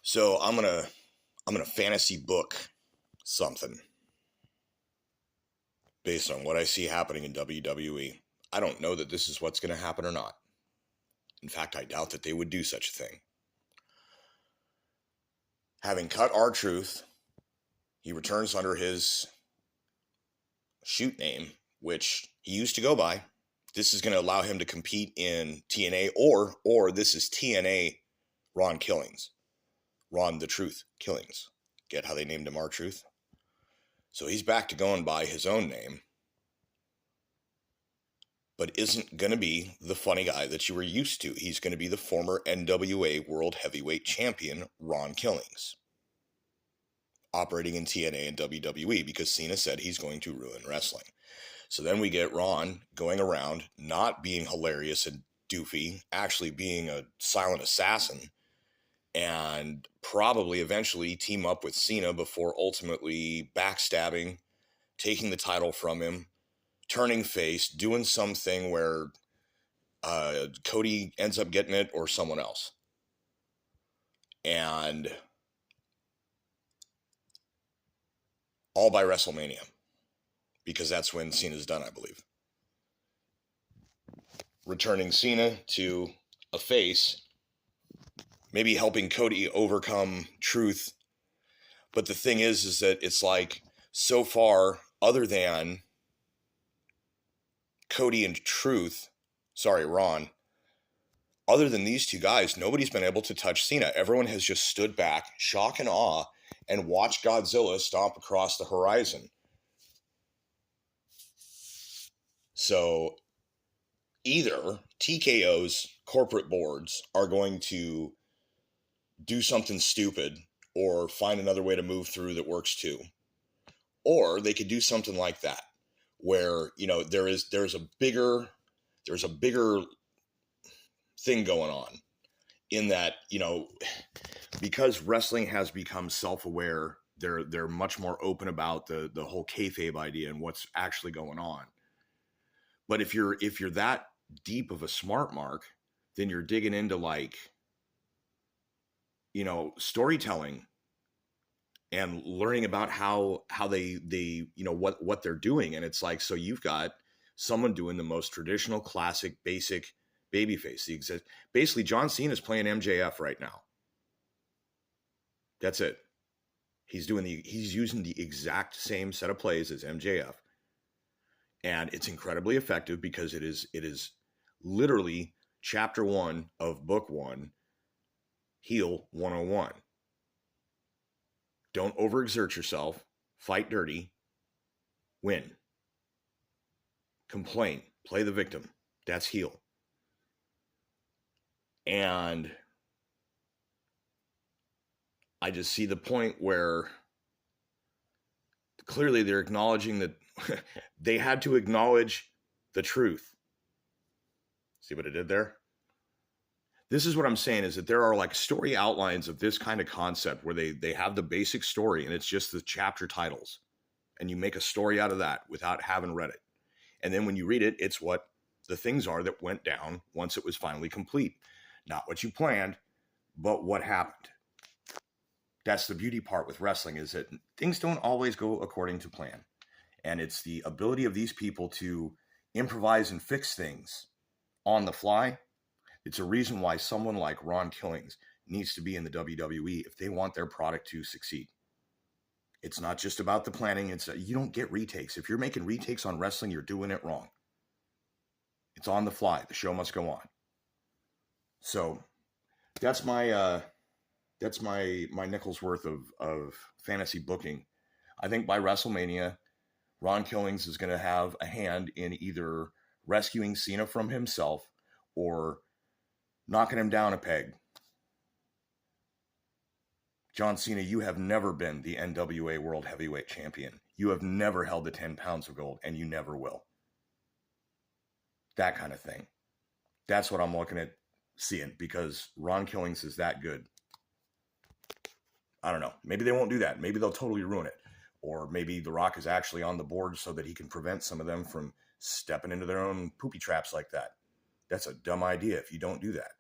So I'm gonna fantasy book something based on what I see happening in WWE. I don't know that this is what's going to happen or not. In fact, I doubt that they would do such a thing. Having cut R-Truth, he returns under his shoot name, which he used to go by. This is going to allow him to compete in TNA, or this is TNA Ron Killings. Ron the Truth Killings. Get how they named him R-Truth? So he's back to going by his own name, but isn't going to be the funny guy that you were used to. He's going to be the former NWA World Heavyweight Champion, Ron Killings, operating in TNA and WWE because Cena said he's going to ruin wrestling. So then we get Ron going around, not being hilarious and doofy, actually being a silent assassin, and probably eventually team up with Cena before ultimately backstabbing, taking the title from him, turning face, doing something where Cody ends up getting it or someone else. And all by WrestleMania, because that's when Cena's done, I believe. Returning Cena to a face, maybe helping Cody overcome Truth. But the thing is that it's like, so far, other than Cody and Ron, other than these two guys, nobody's been able to touch Cena. Everyone has just stood back, shock and awe, and watched Godzilla stomp across the horizon. So either TKO's corporate boards are going to do something stupid or find another way to move through that works too, or they could do something like that, where, you know, there's a bigger thing going on, in that, you know, because wrestling has become self-aware, they're much more open about the whole kayfabe idea and what's actually going on. But if you're that deep of a smart mark, then you're digging into, like, you know, storytelling and learning about how they you know, what they're doing. And it's like, so you've got someone doing the most traditional, classic, basic babyface. Basically, John Cena is playing MJF right now. That's it. He's using the exact same set of plays as MJF. And it's incredibly effective because it is literally chapter 1 of book 1, Heel 101. Don't overexert yourself. Fight dirty. Win. Complain. Play the victim. That's heel. And I just see the point where clearly they're acknowledging that they had to acknowledge the truth. See what I did there? This is what I'm saying, is that there are like story outlines of this kind of concept where they have the basic story and it's just the chapter titles. And you make a story out of that without having read it. And then when you read it, it's what the things are that went down once it was finally complete. Not what you planned, but what happened. That's the beauty part with wrestling, is that things don't always go according to plan. And it's the ability of these people to improvise and fix things on the fly. It's a reason why someone like Ron Killings needs to be in the WWE if they want their product to succeed. It's not just about the planning. You don't get retakes. If you're making retakes on wrestling, you're doing it wrong. It's on the fly. The show must go on. So that's my nickel's worth of fantasy booking. I think by WrestleMania, Ron Killings is going to have a hand in either rescuing Cena from himself or knocking him down a peg. John Cena, you have never been the NWA World Heavyweight Champion. You have never held the 10 pounds of gold, and you never will. That kind of thing. That's what I'm looking at seeing, because Ron Killings is that good. I don't know. Maybe they won't do that. Maybe they'll totally ruin it. Or maybe The Rock is actually on the board so that he can prevent some of them from stepping into their own poopy traps like that. That's a dumb idea if you don't do that.